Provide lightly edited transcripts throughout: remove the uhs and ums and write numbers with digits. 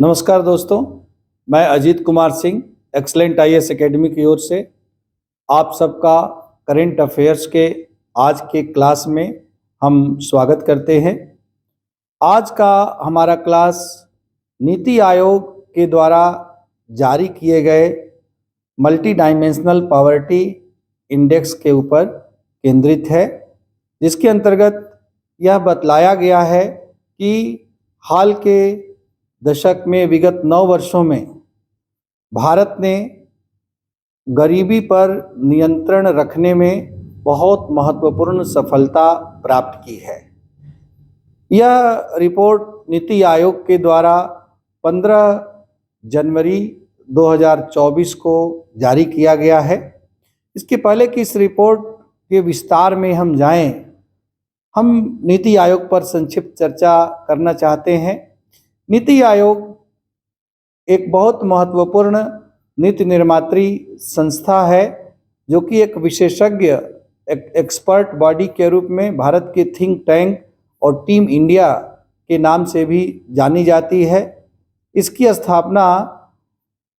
नमस्कार दोस्तों, मैं Ajit Kumar Singh excellent IAS academy की ओर से आप सबका करेंट अफेयर्स के आज के क्लास में हम स्वागत करते हैं। आज का हमारा क्लास नीति आयोग के द्वारा जारी किए गए मल्टी डायमेंशनल पॉवर्टी इंडेक्स के ऊपर केंद्रित है, जिसके अंतर्गत यह बतलाया गया है कि हाल के दशक में विगत 9 वर्षों में भारत ने गरीबी पर नियंत्रण रखने में बहुत महत्वपूर्ण सफलता प्राप्त की है। यह रिपोर्ट नीति आयोग के द्वारा 15 जनवरी 2024 को जारी किया गया है। इसके पहले कि इस रिपोर्ट के विस्तार में हम जाएं, हम नीति आयोग पर संक्षिप्त चर्चा करना चाहते हैं। नीति आयोग एक बहुत महत्वपूर्ण नीति निर्मात्री संस्था है, जो कि एक विशेषज्ञ एक्सपर्ट बॉडी के रूप में भारत के थिंक टैंक और टीम इंडिया के नाम से भी जानी जाती है। इसकी स्थापना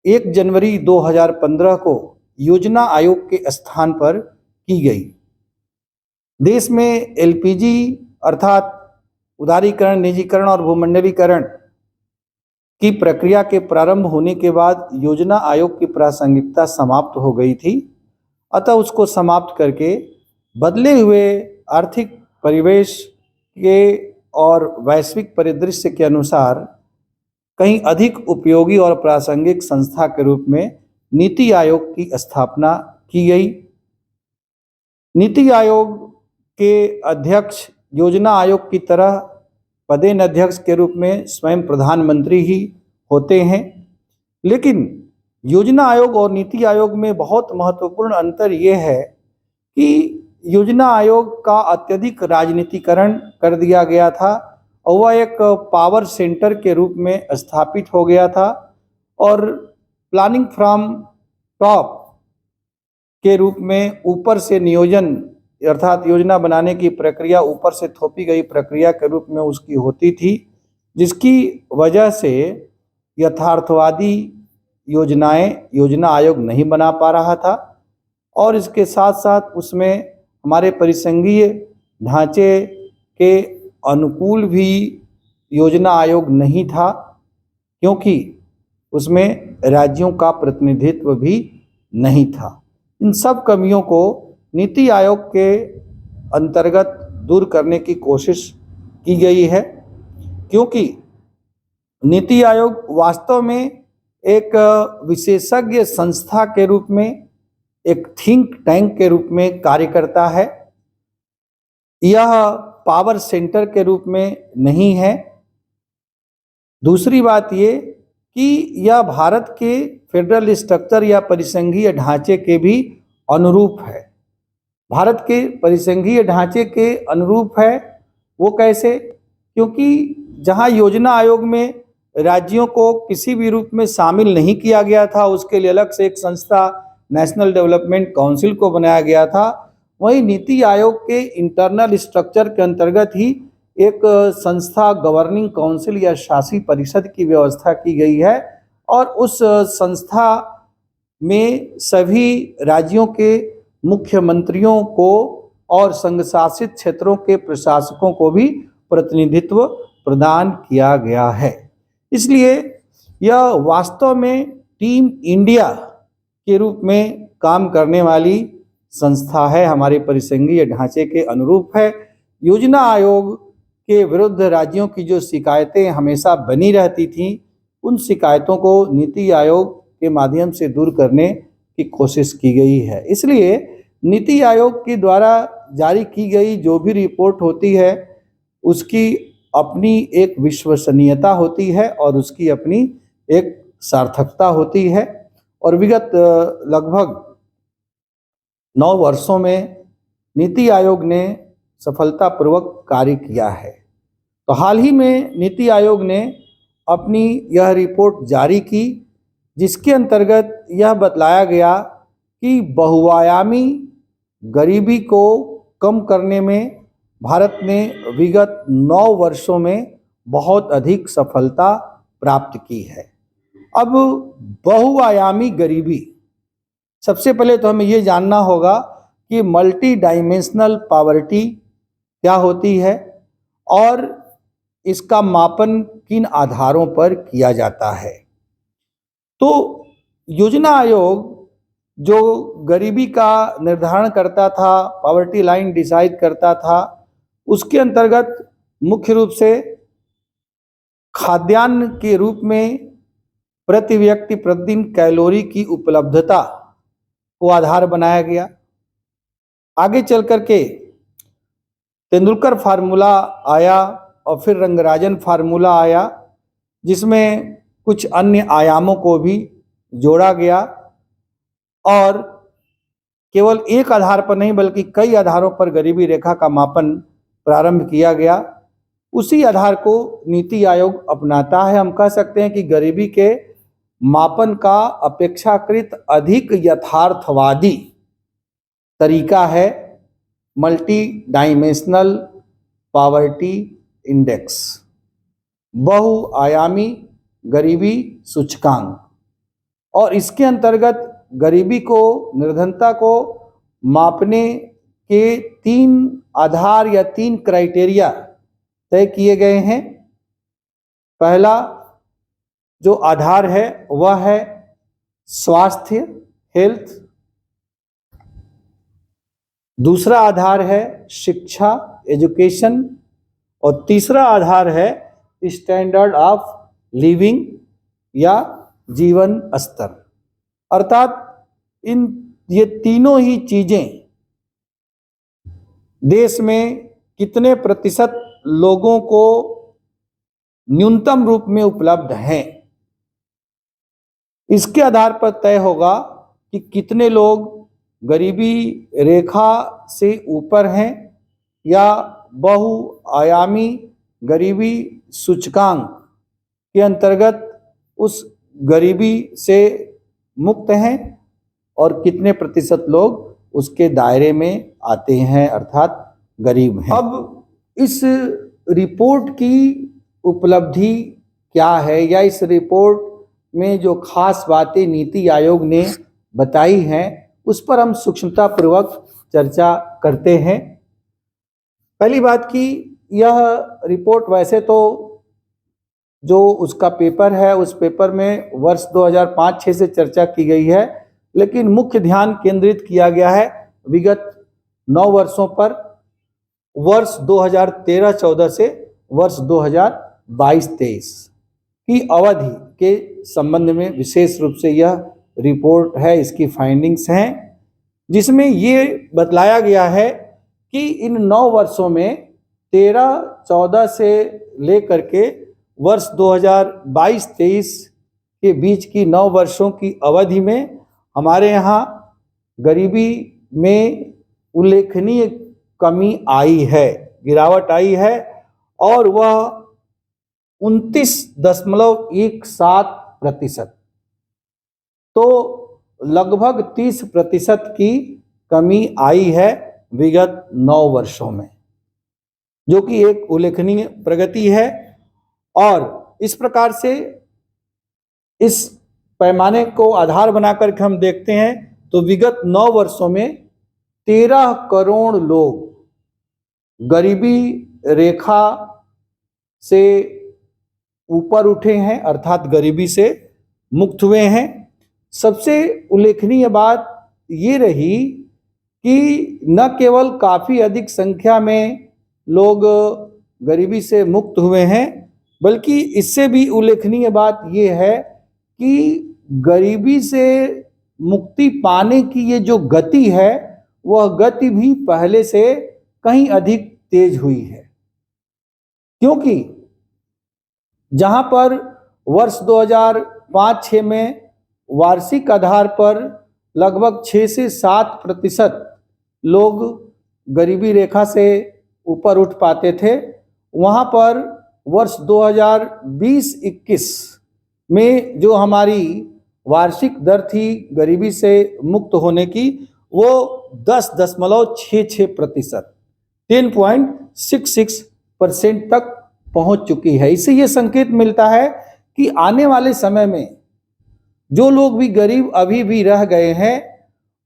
1 जनवरी 2015 को योजना आयोग के स्थान पर की गई। देश में एलपीजी अर्थात उदारीकरण, निजीकरण और भूमंडलीकरण की प्रक्रिया के प्रारंभ होने के बाद योजना आयोग की प्रासंगिकता समाप्त हो गई थी। अतः उसको समाप्त करके बदले हुए आर्थिक परिवेश के और वैश्विक परिदृश्य के अनुसार कहीं अधिक उपयोगी और प्रासंगिक संस्था के रूप में नीति आयोग की स्थापना की गई। नीति आयोग के अध्यक्ष योजना आयोग की तरह पदेन अध्यक्ष के रूप में स्वयं प्रधानमंत्री ही होते हैं, लेकिन योजना आयोग और नीति आयोग में बहुत महत्वपूर्ण अंतर ये है कि योजना आयोग का अत्यधिक राजनीतिकरण कर दिया गया था और वह एक पावर सेंटर के रूप में स्थापित हो गया था और प्लानिंग फ्रॉम टॉप के रूप में ऊपर से नियोजन अर्थात योजना बनाने की प्रक्रिया ऊपर से थोपी गई प्रक्रिया के रूप में उसकी होती थी, जिसकी वजह से यथार्थवादी योजनाएं योजना आयोग नहीं बना पा रहा था और इसके साथ साथ उसमें हमारे परिसंघीय ढांचे के अनुकूल भी योजना आयोग नहीं था, क्योंकि उसमें राज्यों का प्रतिनिधित्व भी नहीं था। इन सब कमियों को नीति आयोग के अंतर्गत दूर करने की कोशिश की गई है, क्योंकि नीति आयोग वास्तव में एक विशेषज्ञ संस्था के रूप में, एक थिंक टैंक के रूप में कार्य करता है। यह पावर सेंटर के रूप में नहीं है। दूसरी बात ये कि यह भारत के फेडरल स्ट्रक्चर या परिसंघीय ढांचे के भी अनुरूप है। भारत के परिसंघीय ढांचे के अनुरूप है। वो कैसे? क्योंकि जहां योजना आयोग में राज्यों को किसी भी रूप में शामिल नहीं किया गया था, उसके लिए अलग से एक संस्था नेशनल डेवलपमेंट काउंसिल को बनाया गया था, वहीं नीति आयोग के इंटरनल स्ट्रक्चर के अंतर्गत ही एक संस्था गवर्निंग काउंसिल या शासी परिषद की व्यवस्था की गई है और उस संस्था में सभी राज्यों के मुख्यमंत्रियों को और संघ शासित क्षेत्रों के प्रशासकों को भी प्रतिनिधित्व प्रदान किया गया है। इसलिए यह वास्तव में टीम इंडिया के रूप में काम करने वाली संस्था है, हमारे परिसंघीय ढांचे के अनुरूप है। योजना आयोग के विरुद्ध राज्यों की जो शिकायतें हमेशा बनी रहती थीं, उन शिकायतों को नीति आयोग के माध्यम से दूर करने की कोशिश की गई है। इसलिए नीति आयोग के द्वारा जारी की गई जो भी रिपोर्ट होती है, उसकी अपनी एक विश्वसनीयता होती है और उसकी अपनी एक सार्थकता होती है। और विगत लगभग 9 वर्षों में नीति आयोग ने सफलतापूर्वक कार्य किया है। तो हाल ही में नीति आयोग ने अपनी यह रिपोर्ट जारी की, जिसके अंतर्गत यह बतलाया गया कि बहुआयामी गरीबी को कम करने में भारत ने विगत 9 वर्षों में बहुत अधिक सफलता प्राप्त की है। अब बहुआयामी गरीबी, सबसे पहले तो हमें ये जानना होगा कि मल्टी डायमेंशनल पॉवर्टी क्या होती है और इसका मापन किन आधारों पर किया जाता है। तो योजना आयोग जो गरीबी का निर्धारण करता था, पॉवर्टी लाइन डिसाइड करता था, उसके अंतर्गत मुख्य रूप से खाद्यान्न के रूप में प्रति व्यक्ति प्रतिदिन कैलोरी की उपलब्धता को आधार बनाया गया। आगे चल करके तेंदुलकर फार्मूला आया और फिर रंगराजन फार्मूला आया, जिसमें कुछ अन्य आयामों को भी जोड़ा गया और केवल एक आधार पर नहीं बल्कि कई आधारों पर गरीबी रेखा का मापन प्रारंभ किया गया। उसी आधार को नीति आयोग अपनाता है। हम कह सकते हैं कि गरीबी के मापन का अपेक्षाकृत अधिक यथार्थवादी तरीका है मल्टी डायमेंशनल पॉवर्टी इंडेक्स, बहुआयामी गरीबी सूचकांक। और इसके अंतर्गत गरीबी को, निर्धनता को मापने के 3 आधार या 3 क्राइटेरिया तय किए गए हैं। पहला जो आधार है वह है स्वास्थ्य, हेल्थ। दूसरा आधार है शिक्षा, एजुकेशन। और तीसरा आधार है स्टैंडर्ड ऑफ लिविंग या जीवन स्तर। अर्थात ये तीनों ही चीजें देश में कितने प्रतिशत लोगों को न्यूनतम रूप में उपलब्ध हैं, इसके आधार पर तय होगा कि कितने लोग गरीबी रेखा से ऊपर हैं या बहुआयामी गरीबी सूचकांक के अंतर्गत उस गरीबी से मुक्त हैं और कितने प्रतिशत लोग उसके दायरे में आते हैं अर्थात गरीब हैं। अब इस रिपोर्ट की उपलब्धि क्या है या इस रिपोर्ट में जो खास बातें नीति आयोग ने बताई हैं उस पर हम सूक्ष्मता पूर्वक चर्चा करते हैं। पहली बात कि यह रिपोर्ट वैसे तो जो उसका पेपर है उस पेपर में वर्ष 2005-06 से चर्चा की गई है, लेकिन मुख्य ध्यान केंद्रित किया गया है विगत 9 वर्षों पर, वर्ष 2013-14 से वर्ष 2022-23 की अवधि के संबंध में विशेष रूप से यह रिपोर्ट है, इसकी फाइंडिंग्स हैं, जिसमें ये बतलाया गया है कि इन 9 वर्षों में 13-14 से लेकर के वर्ष 2022-23 के बीच की 9 वर्षों की अवधि में हमारे यहाँ गरीबी में उल्लेखनीय कमी आई है, गिरावट आई है और वह 29.17%, तो लगभग 30% की कमी आई है विगत 9 वर्षों में, जो कि एक उल्लेखनीय प्रगति है। और इस प्रकार से इस पैमाने को आधार बनाकर के हम देखते हैं तो विगत 9 वर्षों में 13 करोड़ लोग गरीबी रेखा से ऊपर उठे हैं अर्थात गरीबी से मुक्त हुए हैं। सबसे उल्लेखनीय बात ये रही कि न केवल काफ़ी अधिक संख्या में लोग गरीबी से मुक्त हुए हैं, बल्कि इससे भी उल्लेखनीय बात ये है कि गरीबी से मुक्ति पाने की ये जो गति है वह गति भी पहले से कहीं अधिक तेज हुई है, क्योंकि जहां पर वर्ष 2005-06 में वार्षिक आधार पर लगभग 6 से 7% लोग गरीबी रेखा से ऊपर उठ पाते थे, वहां पर वर्ष 2020-21 में जो हमारी वार्षिक दर थी गरीबी से मुक्त होने की वो 10.66%, 10.66% तक पहुंच चुकी है। इससे ये संकेत मिलता है कि आने वाले समय में जो लोग भी गरीब अभी भी रह गए हैं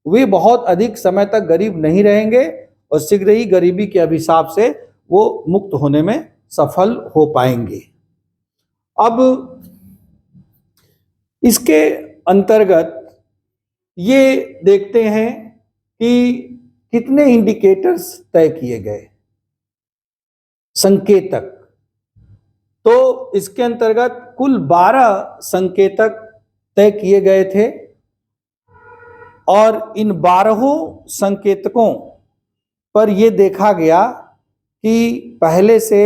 वे बहुत अधिक समय तक गरीब नहीं रहेंगे और शीघ्र ही गरीबी के अभिशाप से वो मुक्त होने में सफल हो पाएंगे। अब इसके अंतर्गत ये देखते हैं कि कितने इंडिकेटर्स तय किए गए, संकेतक। तो इसके अंतर्गत कुल 12 संकेतक तय किए गए थे और इन 12 संकेतकों पर यह देखा गया कि पहले से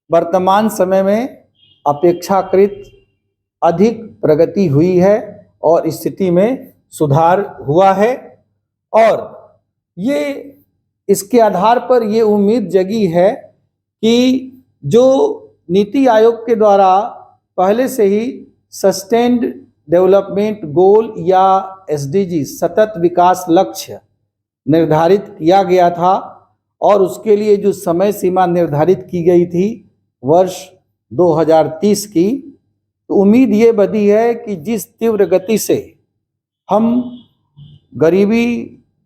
वर्तमान समय में अपेक्षाकृत अधिक प्रगति हुई है और स्थिति में सुधार हुआ है। और ये इसके आधार पर ये उम्मीद जगी है कि जो नीति आयोग के द्वारा पहले से ही सस्टेन्ड डेवलपमेंट गोल या एसडीजी सतत विकास लक्ष्य निर्धारित किया गया था और उसके लिए जो समय सीमा निर्धारित की गई थी वर्ष 2030 की, तो उम्मीद ये बनी है कि जिस तीव्र गति से हम गरीबी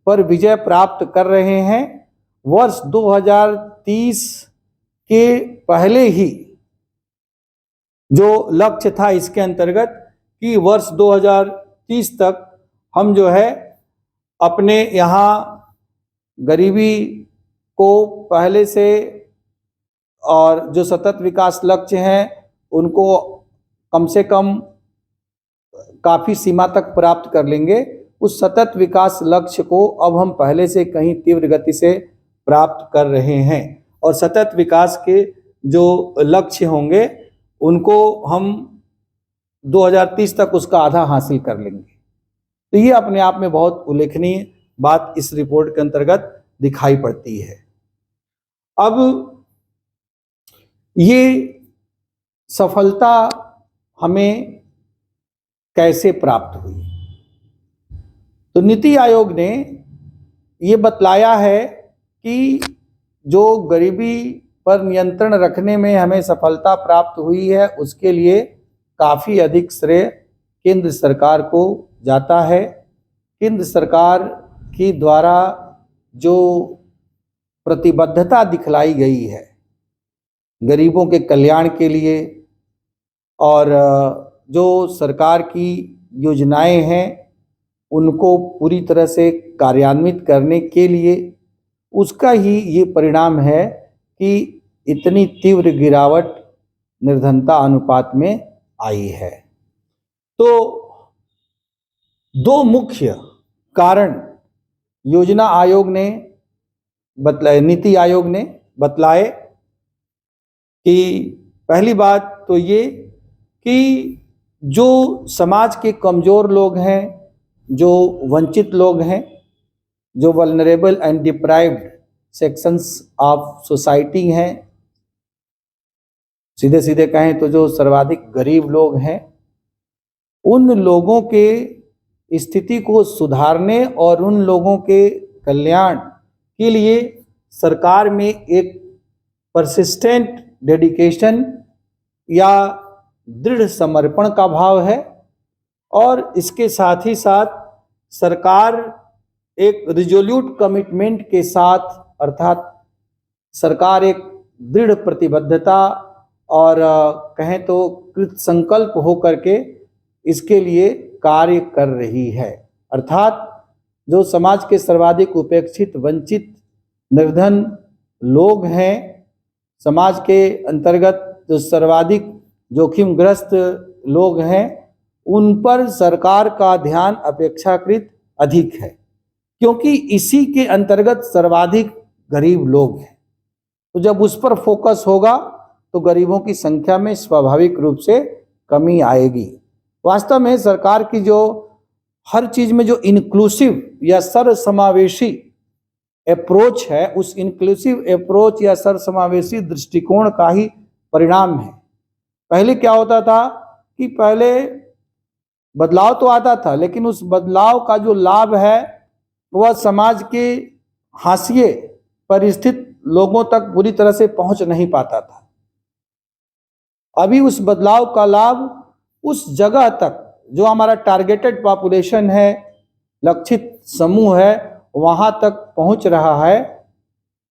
पर विजय प्राप्त कर रहे हैं, वर्ष 2030 के पहले ही जो लक्ष्य था इसके अंतर्गत कि वर्ष 2030 तक हम जो है अपने यहाँ गरीबी को पहले से और जो सतत विकास लक्ष्य हैं उनको कम से कम काफ़ी सीमा तक प्राप्त कर लेंगे। उस सतत विकास लक्ष्य को अब हम पहले से कहीं तीव्र गति से प्राप्त कर रहे हैं और सतत विकास के जो लक्ष्य होंगे उनको हम 2030 तक उसका आधा हासिल कर लेंगे। तो ये अपने आप में बहुत उल्लेखनीय बात इस रिपोर्ट के अंतर्गत दिखाई पड़ती है। अब ये सफलता हमें कैसे प्राप्त हुई, तो नीति आयोग ने ये बतलाया है कि जो गरीबी पर नियंत्रण रखने में हमें सफलता प्राप्त हुई है उसके लिए काफ़ी अधिक श्रेय केंद्र सरकार को जाता है। केंद्र सरकार की द्वारा जो प्रतिबद्धता दिखलाई गई है गरीबों के कल्याण के लिए और जो सरकार की योजनाएं हैं उनको पूरी तरह से कार्यान्वित करने के लिए, उसका ही ये परिणाम है कि इतनी तीव्र गिरावट निर्धनता अनुपात में आई है। तो दो मुख्य कारण योजना आयोग ने बतलाए, नीति आयोग ने बतलाए कि पहली बात तो ये कि जो समाज के कमज़ोर लोग हैं, जो वंचित लोग हैं, जो vulnerable and deprived sections of society हैं, सीधे सीधे कहें तो जो सर्वाधिक गरीब लोग हैं, उन लोगों के स्थिति को सुधारने और उन लोगों के कल्याण के लिए सरकार में एक परसिस्टेंट डेडिकेशन या दृढ़ समर्पण का भाव है और इसके साथ ही साथ सरकार एक रिजोल्यूट कमिटमेंट के साथ, अर्थात सरकार एक दृढ़ प्रतिबद्धता और कहें तो कृत संकल्प हो करके इसके लिए कार्य कर रही है। अर्थात जो समाज के सर्वाधिक उपेक्षित, वंचित, निर्धन लोग हैं, समाज के अंतर्गत जो सर्वाधिक जोखिमग्रस्त लोग हैं, उन पर सरकार का ध्यान अपेक्षाकृत अधिक है क्योंकि इसी के अंतर्गत सर्वाधिक गरीब लोग हैं। तो जब उस पर फोकस होगा तो गरीबों की संख्या में स्वाभाविक रूप से कमी आएगी। वास्तव में सरकार की जो हर चीज़ में जो इंक्लूसिव या सर्वसमावेशी अप्रोच है, उस इंक्लूसिव अप्रोच या सर्वसमावेशी दृष्टिकोण का ही परिणाम है। पहले क्या होता था कि पहले बदलाव तो आता था लेकिन उस बदलाव का जो लाभ है वह समाज के हाशिए पर स्थित लोगों तक पूरी तरह से पहुंच नहीं पाता था। अभी उस बदलाव का लाभ उस जगह तक जो हमारा टारगेटेड पॉपुलेशन है, लक्षित समूह है, वहां तक पहुंच रहा है।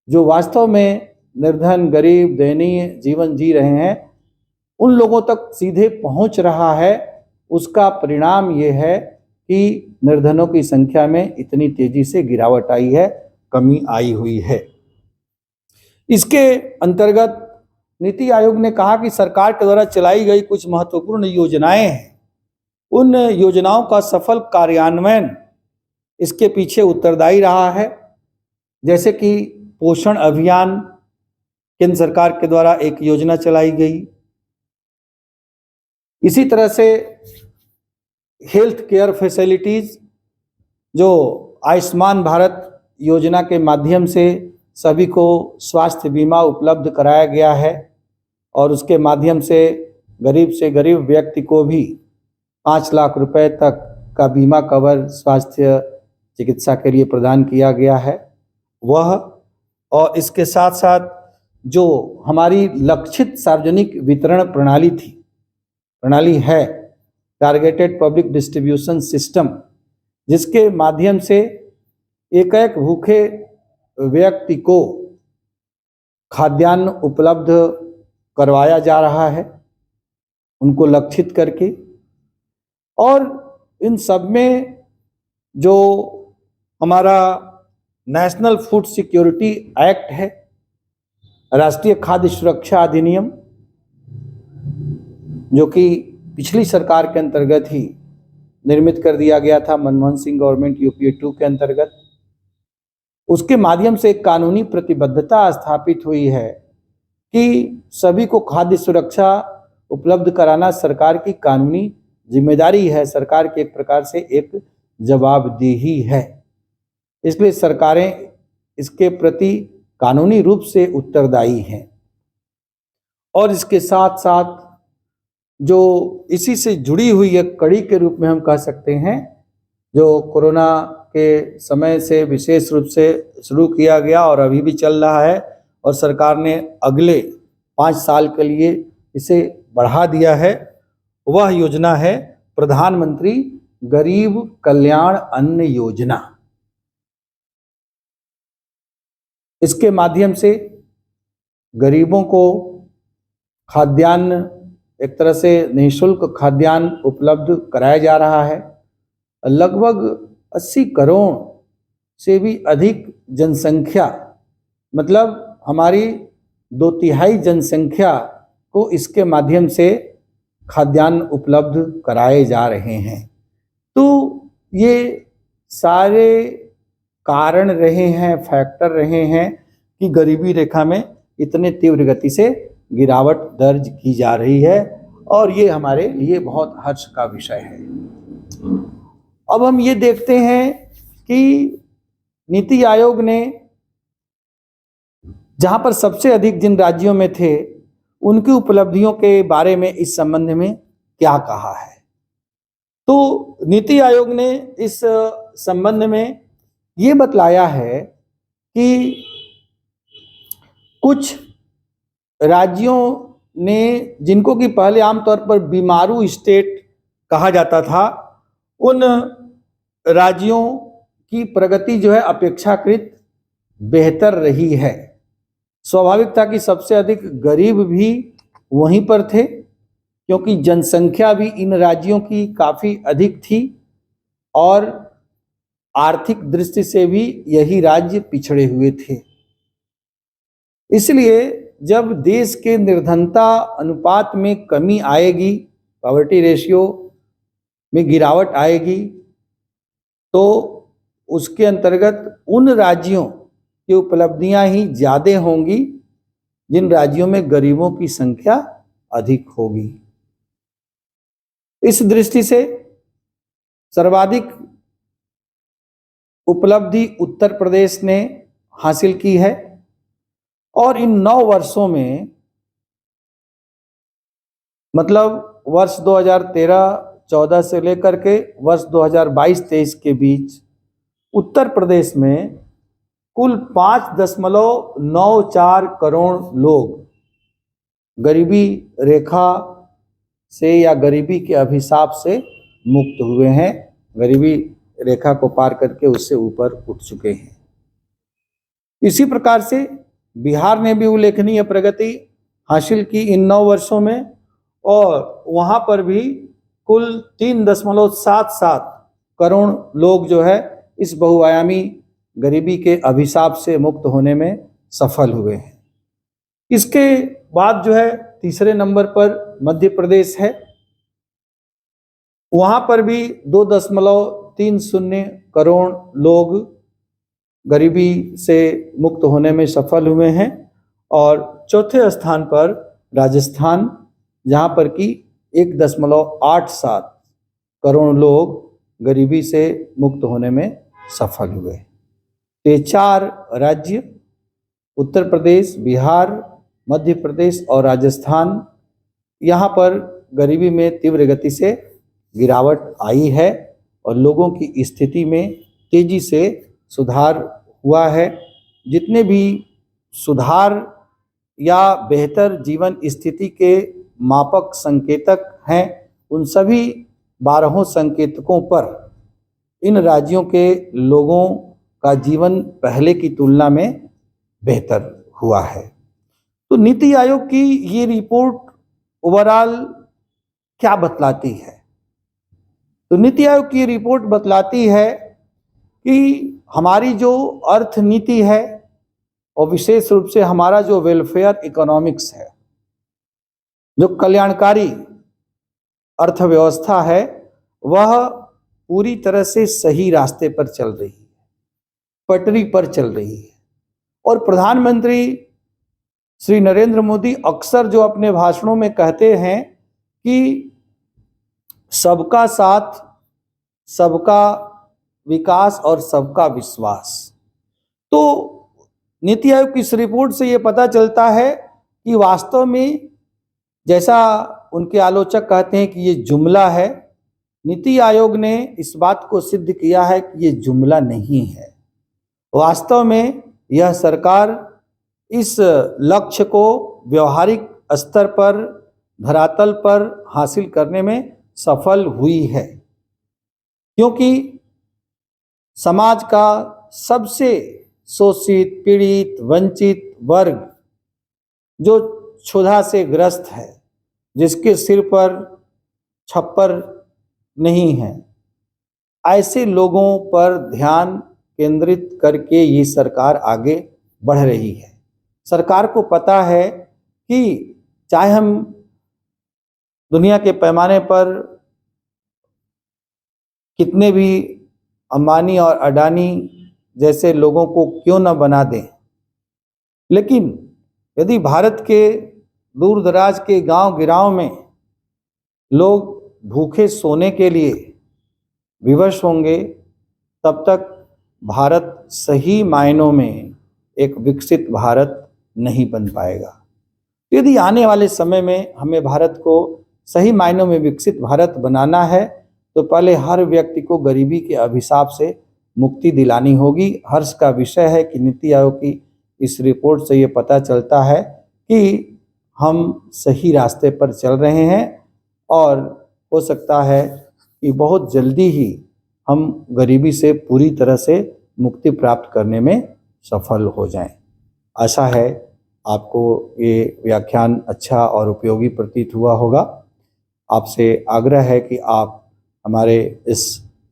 जो वास्तव में निर्धन, गरीब, दयनीय जीवन जी रहे हैं, उन लोगों तक सीधे पहुंच रहा है। उसका परिणाम ये है कि निर्धनों की संख्या में इतनी तेजी से गिरावट आई है, कमी आई हुई है। इसके अंतर्गत नीति आयोग ने कहा कि सरकार के द्वारा चलाई गई कुछ महत्वपूर्ण योजनाएं हैं, उन योजनाओं का सफल कार्यान्वयन इसके पीछे उत्तरदायी रहा है। जैसे कि पोषण अभियान केंद्र सरकार के द्वारा एक योजना चलाई गई। इसी तरह से हेल्थ केयर फैसिलिटीज, जो आयुष्मान भारत योजना के माध्यम से सभी को स्वास्थ्य बीमा उपलब्ध कराया गया है और उसके माध्यम से गरीब व्यक्ति को भी 5 लाख रुपए तक का बीमा कवर स्वास्थ्य चिकित्सा के लिए प्रदान किया गया है वह। और इसके साथ साथ जो हमारी लक्षित सार्वजनिक वितरण प्रणाली है, टारगेटेड पब्लिक डिस्ट्रीब्यूशन सिस्टम, जिसके माध्यम से एक एक भूखे व्यक्ति को खाद्यान्न उपलब्ध करवाया जा रहा है, उनको लक्षित करके। और इन सब में जो हमारा नेशनल फूड सिक्योरिटी एक्ट है, राष्ट्रीय खाद्य सुरक्षा अधिनियम, जो कि पिछली सरकार के अंतर्गत ही निर्मित कर दिया गया था, मनमोहन सिंह गवर्नमेंट यूपीए 2 के अंतर्गत, उसके माध्यम से एक कानूनी प्रतिबद्धता स्थापित हुई है कि सभी को खाद्य सुरक्षा उपलब्ध कराना सरकार की कानूनी जिम्मेदारी है, सरकार की एक प्रकार से एक जवाबदेही है। इसलिए सरकारें इसके प्रति कानूनी रूप से उत्तरदायी हैं। और इसके साथ साथ जो इसी से जुड़ी हुई एक कड़ी के रूप में हम कह सकते हैं, जो कोरोना के समय से विशेष रूप से शुरू किया गया और अभी भी चल रहा है, और सरकार ने अगले 5 साल के लिए इसे बढ़ा दिया है, वह योजना है प्रधानमंत्री गरीब कल्याण अन्न योजना। इसके माध्यम से गरीबों को खाद्यान्न, एक तरह से निःशुल्क खाद्यान्न उपलब्ध कराया जा रहा है। लगभग 80 करोड़ से भी अधिक जनसंख्या, मतलब हमारी 2/3 जनसंख्या को इसके माध्यम से खाद्यान्न उपलब्ध कराए जा रहे हैं। तो ये सारे कारण रहे हैं, फैक्टर रहे हैं कि गरीबी रेखा में इतने तीव्र गति से गिरावट दर्ज की जा रही है, और ये हमारे लिए बहुत हर्ष का विषय है। अब हम ये देखते हैं कि नीति आयोग ने जहां पर सबसे अधिक जिन राज्यों में थे, उनकी उपलब्धियों के बारे में इस संबंध में क्या कहा है। तो नीति आयोग ने इस संबंध में ये बतलाया है कि कुछ राज्यों ने, जिनको कि पहले आमतौर पर बीमारू स्टेट कहा जाता था, उन राज्यों की प्रगति जो है अपेक्षाकृत बेहतर रही है। स्वाभाविक था कि सबसे अधिक गरीब भी वहीं पर थे, क्योंकि जनसंख्या भी इन राज्यों की काफ़ी अधिक थी और आर्थिक दृष्टि से भी यही राज्य पिछड़े हुए थे। इसलिए जब देश के निर्धनता अनुपात में कमी आएगी, पॉवर्टी रेशियो में गिरावट आएगी, तो उसके अंतर्गत उन राज्यों की उपलब्धियां ही ज़्यादा होंगी जिन राज्यों में गरीबों की संख्या अधिक होगी। इस दृष्टि से सर्वाधिक उपलब्धि उत्तर प्रदेश ने हासिल की है, और इन 9 वर्षों में, मतलब वर्ष 2013-14 से लेकर के वर्ष 2022-23 के बीच उत्तर प्रदेश में कुल 5.94 करोड़ लोग गरीबी रेखा से या गरीबी के अभिशाप से मुक्त हुए हैं, गरीबी रेखा को पार करके उससे ऊपर उठ चुके हैं। इसी प्रकार से बिहार ने भी उल्लेखनीय प्रगति हासिल की इन 9 वर्षों में, और वहाँ पर भी कुल 3.77 करोड़ लोग जो है इस बहुआयामी गरीबी के अभिशाप से मुक्त होने में सफल हुए हैं। इसके बाद जो है तीसरे नंबर पर मध्य प्रदेश है। वहाँ पर भी 2.30 करोड़ लोग गरीबी से मुक्त होने में सफल हुए हैं, और चौथे स्थान पर राजस्थान, जहाँ पर कि 1.87 करोड़ लोग गरीबी से मुक्त होने में सफल हुए। ये 4 राज्य उत्तर प्रदेश, बिहार, मध्य प्रदेश और राजस्थान, यहाँ पर गरीबी में तीव्र गति से गिरावट आई है और लोगों की स्थिति में तेजी से सुधार हुआ है। जितने भी सुधार या बेहतर जीवन स्थिति के मापक संकेतक हैं, उन सभी 12 संकेतकों पर इन राज्यों के लोगों का जीवन पहले की तुलना में बेहतर हुआ है। तो नीति आयोग की ये रिपोर्ट ओवरऑल क्या बतलाती है? तो नीति आयोग की रिपोर्ट बतलाती है कि हमारी जो अर्थनीति है और विशेष रूप से हमारा जो वेलफेयर इकोनॉमिक्स है, जो कल्याणकारी अर्थव्यवस्था है, वह पूरी तरह से सही रास्ते पर चल रही है, पटरी पर चल रही है। और प्रधानमंत्री श्री नरेंद्र मोदी अक्सर जो अपने भाषणों में कहते हैं कि सबका साथ, सबका विकास और सबका विश्वास। तो नीति आयोग की इस रिपोर्ट से ये पता चलता है कि वास्तव में जैसा उनके आलोचक कहते हैं कि ये जुमला है, नीति आयोग ने इस बात को सिद्ध किया है कि ये जुमला नहीं है। वास्तव में यह सरकार इस लक्ष्य को व्यवहारिक स्तर पर, धरातल पर हासिल करने में सफल हुई है, क्योंकि समाज का सबसे शोषित, पीड़ित, वंचित वर्ग जो क्षुधा से ग्रस्त है, जिसके सिर पर छप्पर नहीं है, ऐसे लोगों पर ध्यान केंद्रित करके ये सरकार आगे बढ़ रही है। सरकार को पता है कि चाहे हम दुनिया के पैमाने पर कितने भी अंबानी और अडानी जैसे लोगों को क्यों न बना दें, लेकिन यदि भारत के दूर दराज के गांव गिराव में लोग भूखे सोने के लिए विवश होंगे, तब तक भारत सही मायनों में एक विकसित भारत नहीं बन पाएगा। यदि आने वाले समय में हमें भारत को सही मायनों में विकसित भारत बनाना है, तो पहले हर व्यक्ति को गरीबी के अभिशाप से मुक्ति दिलानी होगी। हर्ष का विषय है कि नीति आयोग की इस रिपोर्ट से ये पता चलता है कि हम सही रास्ते पर चल रहे हैं, और हो सकता है कि बहुत जल्दी ही हम गरीबी से पूरी तरह से मुक्ति प्राप्त करने में सफल हो जाएं। आशा है आपको ये व्याख्यान अच्छा और उपयोगी प्रतीत हुआ होगा। आपसे आग्रह है कि आप हमारे इस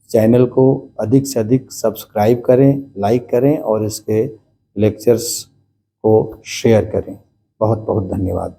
चैनल को अधिक से अधिक सब्सक्राइब करें, लाइक करें और इसके लेक्चर्स को शेयर करें। बहुत बहुत धन्यवाद।